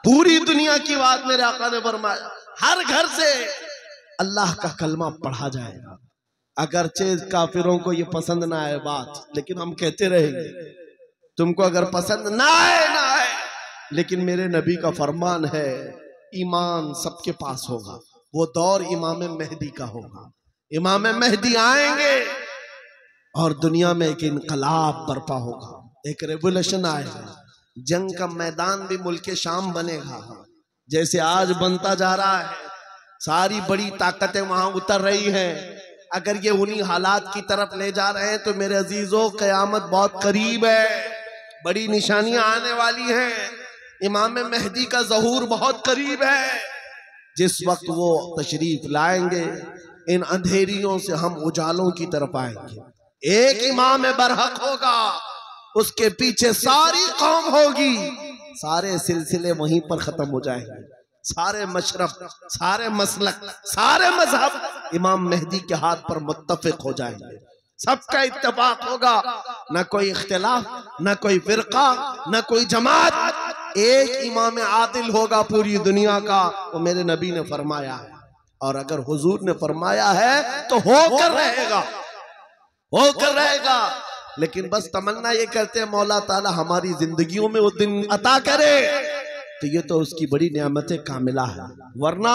पूरी दुनिया की बात मेरे आका ने फरमाया, हर घर से अल्लाह का कलमा पढ़ा जाएगा। अगरचे काफिरों को ये पसंद ना आए बात, लेकिन हम कहते रहेंगे। तुमको अगर पसंद ना आए, लेकिन मेरे नबी का फरमान है, ईमान सबके पास होगा। वो दौर इमाम मेहदी का होगा। इमाम मेहदी आएंगे और दुनिया में एक इनकलाब बर्पा होगा, एक रेवोल्यूशन आएगा। जंग का मैदान भी मुल्क शाम बनेगा, जैसे आज बनता जा रहा है। सारी बड़ी ताकतें वहां उतर रही हैं। अगर ये उन्हीं हालात की तरफ ले जा रहे हैं तो मेरे अजीजों, कयामत बहुत करीब है, बड़ी निशानियां आने वाली हैं। इमाम मेहदी का ज़हूर बहुत करीब है। जिस वक्त वो तशरीफ लाएंगे, इन अंधेरियों से हम उजालों की तरफ आएंगे। एक इमाम बरहक होगा, उसके पीछे सारी कौम होगी। सारे सिलसिले वहीं पर खत्म हो जाएंगे। सारे मशरफ, सारे मसलक, सारे मजहब इमाम मेहदी के हाथ पर मुत्तफिक हो जाएंगे। सबका इत्तेफाक होगा, न कोई इख्तिलाफ, न कोई फिरका, न कोई जमात। एक इमाम आदिल होगा पूरी दुनिया का, वो मेरे नबी ने फरमाया है। और अगर हुजूर ने फरमाया है तो होकर रहेगा, होकर रहेगा। लेकिन बस तमन्ना ये करते हैं, मौला ताला हमारी जिंदगियों में वो दिन अता करे, तो ये तो उसकी बड़ी नियामत कामिला है। वरना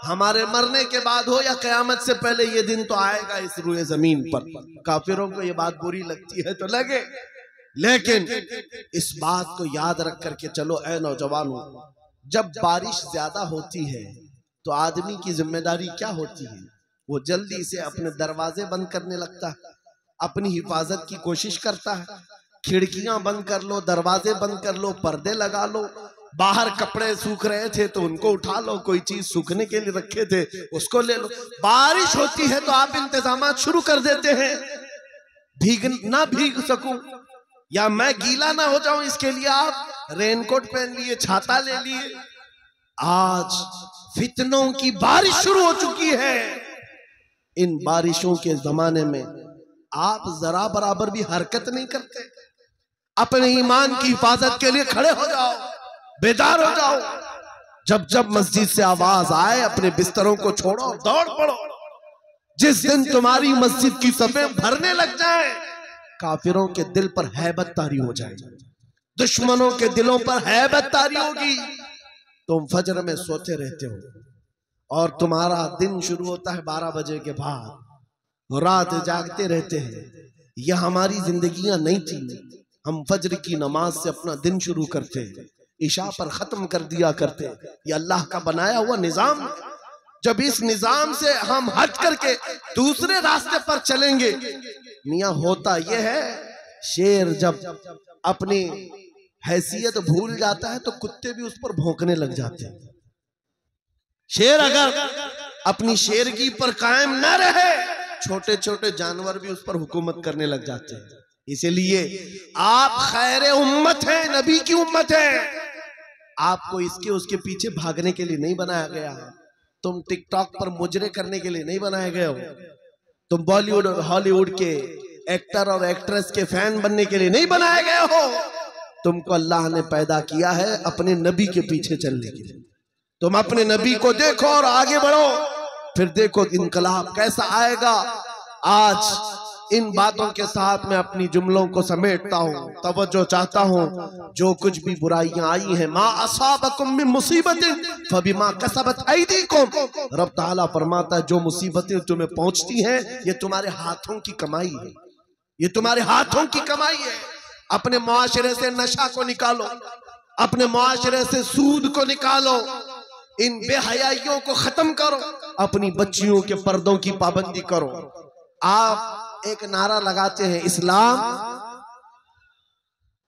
हमारे मरने के बाद हो या कयामत से पहले ये दिन तो आएगा इस रुए जमीन पर। काफिरों को ये बात बुरी लगती है तो लगे, लेकिन इस बात को याद रख करके चलो ऐ नौजवानों, जब बारिश ज्यादा होती है तो आदमी की जिम्मेदारी क्या होती है? वो जल्दी से अपने दरवाजे बंद करने लगता है, अपनी हिफाजत की कोशिश करता है। खिड़कियां बंद कर लो, दरवाजे बंद कर लो, पर्दे लगा लो। बाहर कपड़े सूख रहे थे तो उनको उठा लो, कोई चीज सूखने के लिए रखे थे उसको ले लो। बारिश होती है तो आप इंतजामात शुरू कर देते हैं, ना भीग सकूं या मैं गीला ना हो जाऊं, इसके लिए आप रेनकोट पहन लिए, छाता ले लिए। आज फितनों की बारिश शुरू हो चुकी है। इन बारिशों के जमाने में आप जरा बराबर भी हरकत नहीं करते। अपने ईमान की हिफाजत के लिए खड़े हो जाओ, बेदार हो जाओ। जब जब मस्जिद से आवाज आए अपने बिस्तरों को छोड़ो, दौड़ पड़ो। जिस दिन तुम्हारी मस्जिद की सफें भरने लग जाए, काफिरों के दिल पर हैबत तारी हो जाएगी, दुश्मनों के दिलों पर हैबत तारी होगी। तुम फजर में सोते रहते हो और तुम्हारा दिन शुरू होता है 12 बजे के बाद, रात जागते रहते हैं। यह हमारी जिंदगियां नहीं थी। हम फजर की नमाज से अपना दिन शुरू करते हैं, इशा पर खत्म कर दिया करते। ये अल्लाह का बनाया हुआ निजाम। जब इस निजाम से हम हट करके दूसरे रास्ते पर चलेंगे, मियां होता यह है, शेर जब अपनी हैसियत भूल जाता है तो कुत्ते भी उस पर भौंकने लग जाते हैं। शेर अगर अपनी शेरगी पर कायम न रहे, छोटे छोटे जानवर भी उस पर हुकूमत करने लग जाते हैं। इसीलिए आप खैर उम्मत है, नबी की उम्मत है। आपको इसके उसके पीछे भागने के लिए नहीं बनाया गया। तुम टिकटॉक पर मुजरे करने के लिए नहीं बनाए गए हो। तुम बॉलीवुड और हॉलीवुड के एक्टर और एक्ट्रेस के फैन बनने के लिए नहीं बनाए गए हो। तुमको अल्लाह ने पैदा किया है अपने नबी के पीछे चलने के लिए। तुम अपने नबी को देखो और आगे बढ़ो, फिर देखो इनकलाब कैसा आएगा। आज इन बातों के साथ मैं अपनी जुमलों को समेटता हूँ, तवज्जो चाहता हूँ। जो कुछ भी बुराइयां आई हैं, मा असाबकुम मिन मुसीबतिन फबिमा कसबत ऐदीकुम, रब ताला फरमाता है जो मुसीबतें तुम्हें पहुंचती हैं ये तुम्हारे हाथों की कमाई है, ये तुम्हारे हाथों की कमाई है। अपने मुआशरे से नशा को निकालो, अपने मुआशरे से सूद को निकालो, इन बेहयाइयों को खत्म करो, अपनी बच्चियों के पर्दों की पाबंदी करो। आप एक नारा लगाते हैं इस्लाम,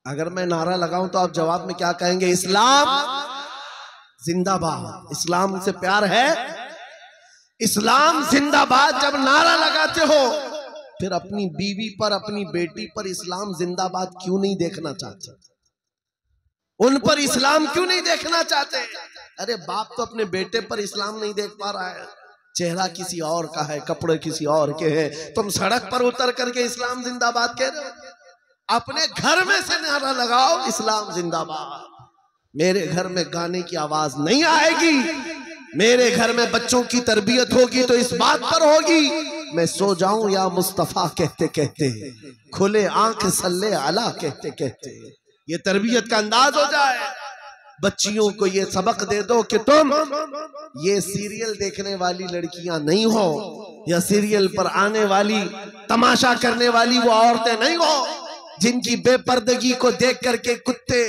अगर मैं नारा लगाऊं तो आप जवाब में क्या कहेंगे? इस्लाम जिंदाबाद। इस्लाम से प्यार है, इस्लाम जिंदाबाद। जब नारा लगाते हो फिर अपनी बीवी पर, अपनी बेटी पर इस्लाम जिंदाबाद क्यों नहीं देखना चाहते? उन पर इस्लाम क्यों नहीं देखना चाहते? अरे बाप तो अपने बेटे पर इस्लाम नहीं देख पा रहा है, चेहरा किसी और का है, कपड़े किसी और के हैं, तुम सड़क पर उतर करके इस्लाम जिंदाबाद कह रहे हो। अपने घर में से नारा लगाओ इस्लाम जिंदाबाद। मेरे घर में गाने की आवाज नहीं आएगी, मेरे घर में बच्चों की तरबियत होगी तो इस बात पर होगी मैं सो जाऊं या मुस्तफा कहते कहते, खुले आंख सल्ले अला कहते कहते। ये तरबियत का अंदाज हो जाए। बच्चियों को ये सबक दे दो कि तुम ये सीरियल देखने वाली लड़कियां नहीं हो, या सीरियल पर आने वाली तमाशा करने वाली वो औरतें नहीं हो जिनकी बेपर्दगी को देख करके कुत्ते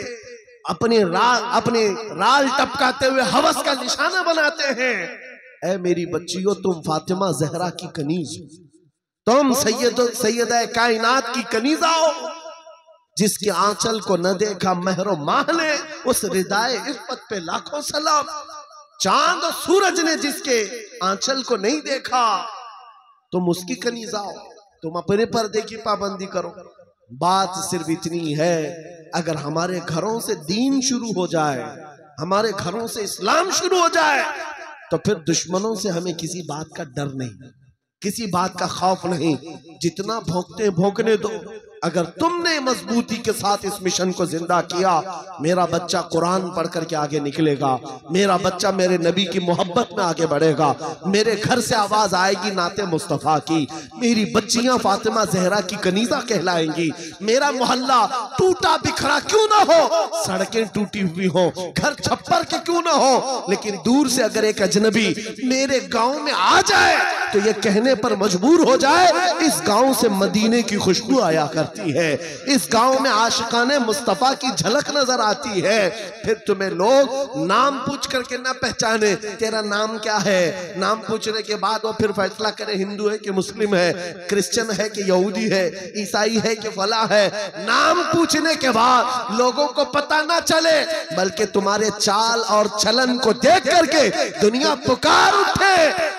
अपने राल टपकाते हुए हवस का निशाना बनाते हैं। ऐ मेरी बच्चियों, तुम फातिमा जहरा की कनीज हो, तुम सैयदा कायनात की कनीजा हो, जिसके आंचल को न देखा महरो माह ने, उस रिदाए इफ्फत पे लाखों सलाम। चांद और सूरज ने जिसके आंचल को नहीं देखा, तुम उसकी कनीजा हो, तुम अपने पर्दे की पाबंदी करो। बात सिर्फ इतनी है, अगर हमारे घरों से दीन शुरू हो जाए, हमारे घरों से इस्लाम शुरू हो जाए, तो फिर दुश्मनों से हमें किसी बात का डर नहीं, किसी बात का खौफ नहीं। जितना भौंकते भौंकने दो, अगर तुमने मजबूती के साथ इस मिशन को जिंदा किया, मेरा बच्चा कुरान पढ़ करके आगे निकलेगा, मेरा बच्चा मेरे नबी की मोहब्बत में आगे बढ़ेगा, मेरे घर से आवाज आएगी नाते मुस्तफा की, मेरी बच्चियां फातिमा जहरा की कनीजा कहलाएंगी। मेरा मोहल्ला टूटा बिखरा क्यों ना हो, सड़कें टूटी हुई हो, घर छप्पर के क्यों ना हो, लेकिन दूर से अगर एक अजनबी मेरे गांव में आ जाए तो ये कहने पर मजबूर हो जाए, इस गांव से मदीने की खुशबू आया करती है, इस गांव में आशिकाने मुस्तफा की झलक नजर आती है। फिर तुम्हें लोग नाम पूछ करके ना पहचाने, तेरा नाम क्या है, नाम पूछने के बाद वो फिर फैसला करे हिंदू है कि मुस्लिम है, क्रिश्चियन है कि यहूदी है, ईसाई है कि फला है। नाम पूछने के बाद लोगों को पता ना चले, बल्कि तुम्हारे चाल और चलन को देख करके दुनिया पुकार उठे,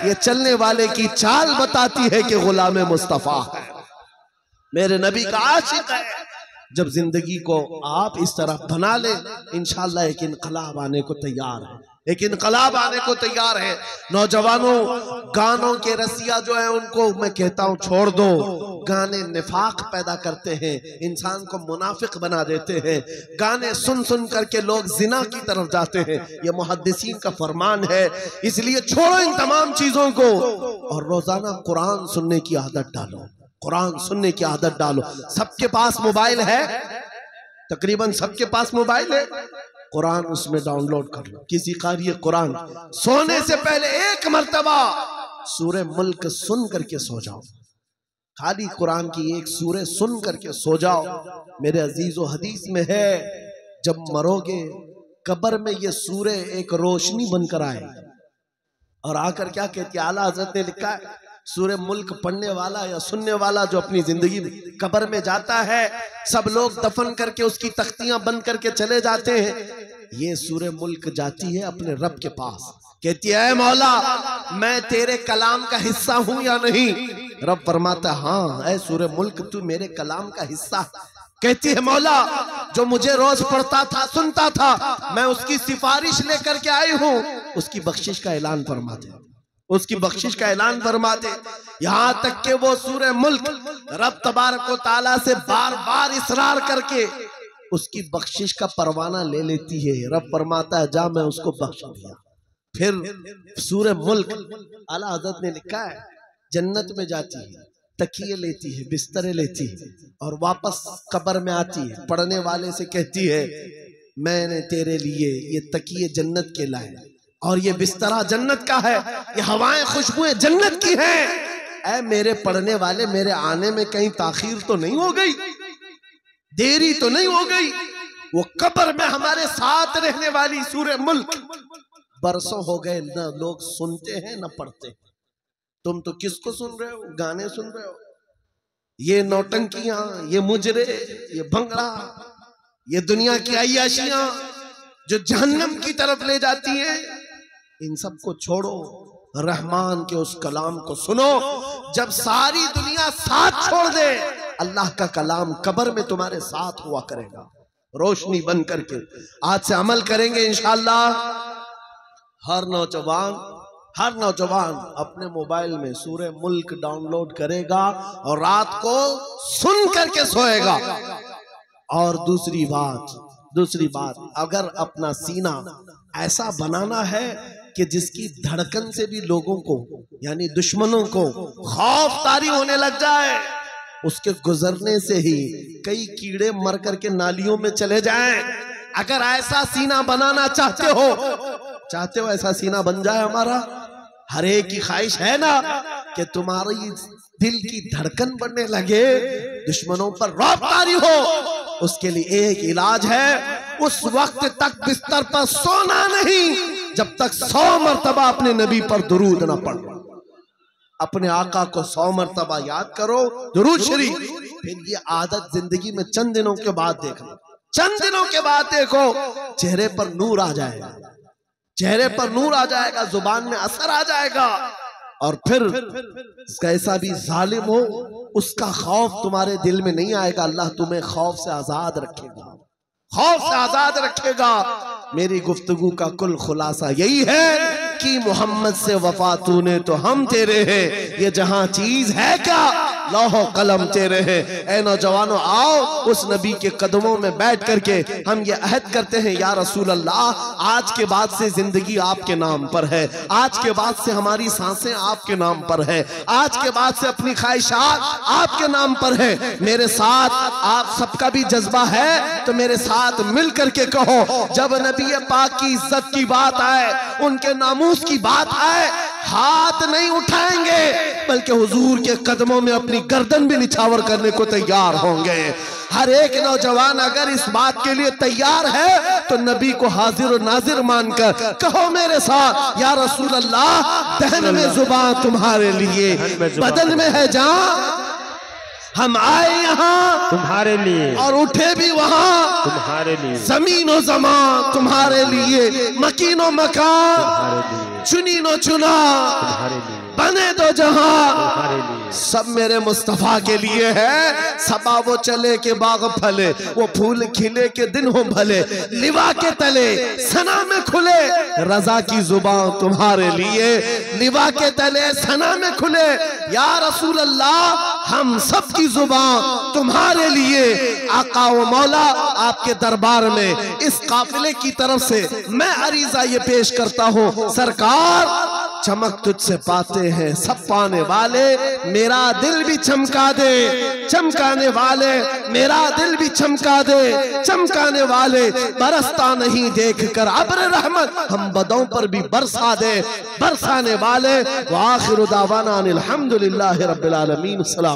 ये चलने वाले की चाल बताती है कि गुलाम मुस्तफा है, मेरे नबी का आशिक है। जब जिंदगी को आप इस तरह बना ले, इंशाअल्लाह एक इनकलाब आने को तैयार है, एक इनकलाब आने को तैयार है। नौजवानों, गानों के रसिया जो है उनको मैं कहता हूँ छोड़ दो। गाने निफाक पैदा करते हैं, इंसान को मुनाफिक बना देते हैं। गाने सुन सुन करके लोग जिना की तरफ जाते हैं, ये मुहद्दिसीन का फरमान है। इसलिए छोड़ो इन तमाम चीजों को और रोजाना कुरान सुनने की आदत डालो, कुरान सुनने की आदत डालो। सबके पास मोबाइल है, तकरीबन सबके पास मोबाइल है, कुरान उसमें डाउनलोड कर लो। किसी कारी कुरान सोने से पहले एक मर्तबा सूरे मुल्क सुन करके सो जाओ, खाली कुरान की एक सूरे सुन करके सो जाओ। मेरे अजीजों, हदीस में है जब मरोगे कब्र में ये सूरे एक रोशनी बनकर आए और आकर क्या कहती है, आला हजरत ने लिखा है, सूरे मुल्क पढ़ने वाला या सुनने वाला जो अपनी जिंदगी कब्र में जाता है, सब लोग दफन करके उसकी तख्तियां बंद करके चले जाते हैं, ये सूरे मुल्क जाती है अपने रब के पास, कहती है मौला मैं तेरे कलाम का हिस्सा हूं या नहीं। रब फरमाता है हाँ ऐ सूरे मुल्क तू मेरे कलाम का हिस्सा। कहती है मौला जो मुझे रोज पढ़ता था, सुनता था, मैं उसकी सिफारिश लेकर के आई हूं, उसकी बख्शिश का ऐलान फरमा दे, उसकी बख्शिश का ऐलान फरमा दे। यहां तक के वो सूरे मुल्क रब तबारक व तआला से बार बार इसरार करके उसकी बख्शिश का परवाना ले लेती है। रब फरमाता है जा मैं उसको बख्श दिया। फिर सूरे मुल्क आला हज़रत ने लिखा है जन्नत में जाती है, तकिए लेती है, बिस्तरे लेती है और वापस कब्र में आती है, पढ़ने वाले से कहती है मैंने तेरे लिए ये तकिए जन्नत के लाए और ये बिस्तरा जन्नत का है, ये हवाएं खुशबुएं जन्नत की हैं। ऐ मेरे पढ़ने वाले, मेरे आने में कहीं ताखीर तो नहीं हो गई, देरी तो नहीं हो गई। वो कब्र में हमारे साथ रहने वाली सूरे मुल्क बरसों हो गए न लोग सुनते हैं न पढ़ते। तुम तो किसको सुन रहे हो? गाने सुन रहे हो, ये नौटंकियां, ये मुजरे, ये भंगड़ा, ये दुनिया की अय्याशियां जो जहन्नम की तरफ ले जाती हैं। इन सब को छोड़ो, रहमान के उस कलाम को सुनो। जब सारी दुनिया साथ छोड़ दे, अल्लाह का कलाम कब्र में तुम्हारे साथ हुआ करेगा, रोशनी बन करके। आज से अमल करेंगे इंशाअल्लाह। हर नौजवान अपने मोबाइल में सूरे मुल्क डाउनलोड करेगा और रात को सुन करके सोएगा। और दूसरी बात, दूसरी बात, अगर अपना सीना ऐसा बनाना है कि जिसकी धड़कन से भी लोगों को यानी दुश्मनों को खौफ तारी होने लग जाए, उसके गुजरने से ही कई कीड़े मर करके नालियों में चले जाएं। अगर ऐसा सीना बनाना चाहते हो ऐसा सीना बन जाए हमारा। हर एक की ख्वाहिश है ना कि तुम्हारी दिल की धड़कन बढ़ने लगे, दुश्मनों पर रौब तारी हो। उसके लिए एक इलाज है, उस वक्त तक बिस्तर पर सोना नहीं जब तक 100 मरतबा अपने नबी पर दुरूद ना पढ़ो। अपने आका को 100 मरतबा याद करो, दुरूद शरीफ। फिर ये आदत जिंदगी में चंद दिनों के बाद देखना, चंद दिनों के बाद देखो चेहरे पर नूर आ जाएगा, चेहरे पर नूर आ जाएगा, जुबान में असर आ जाएगा। और फिर कैसा भी जालिम हो उसका खौफ तुम्हारे दिल में नहीं आएगा। अल्लाह तुम्हें खौफ से आजाद रखेगा, खौफ से आजाद रखेगा। मेरी गुफ्तगू का कुल खुलासा यही है कि मोहम्मद से वफा तूने तो हम तेरे हैं, ये जहां चीज है क्या लौहो कलम तेरे हैं। ऐ नौजवानों, आओ उस नबी के कदमों में बैठ करके हम ये अहद करते हैं, या रसूल अल्लाह, आज के बाद से जिंदगी आपके नाम पर है, आज के बाद से हमारी सांसें आपके नाम पर है, आज के बाद से अपनी ख्वाहिशात आपके नाम पर है। मेरे साथ आप सबका भी जज्बा है तो मेरे साथ मिल करके कहो, जब नबी पाक की इज्जत की बात आए, उनके नामूस की बात आए, हाथ नहीं उठाएंगे बल्कि हुजूर के कदमों में अपनी गर्दन भी निछावर करने को तैयार होंगे। हर एक नौजवान अगर इस बात के लिए तैयार है तो नबी को हाजिर और नाजिर मानकर कहो मेरे साथ, या रसूल अल्लाह, दहन में जुबान तुम्हारे लिए, बदन में है जान, हम आए यहाँ तुम्हारे लिए और उठे भी वहाँ तुम्हारे लिए, जमीन और जमान तुम्हारे लिए, मकीनो मकान चुनी नो चुना तुम्हारे लिए, बने दो जहां तुम्हारे लिए, सब मेरे मुस्तफा के लिए है। सबा वो चले के बाग फले, वो फूल खिले के दिन हो भले, लिवा के तले सना में खुले, रजा की जुबान तुम्हारे लिए, लिवा के तले सना में खुले। या रसूल अल्लाह, हम सब की जुबान तुम्हारे लिए। आका व मौला, आपके दरबार में इस काफिले की तरफ से मैं अरीजा ये पेश करता हूँ, सरकार चमक तुझसे पाते हैं सब पाने वाले, मेरा दिल भी चमका दे, चमकाने वाले मेरा दिल भी चमका दे, चमकाने वाले बरसता नहीं देख कर अब्र रहमत, हम बदों पर भी बरसा दे, बरसाने वाले। व आखिरु दावाना अनिल हम्दुलिल्लाहि रब्बिल आलमीन। सलाम।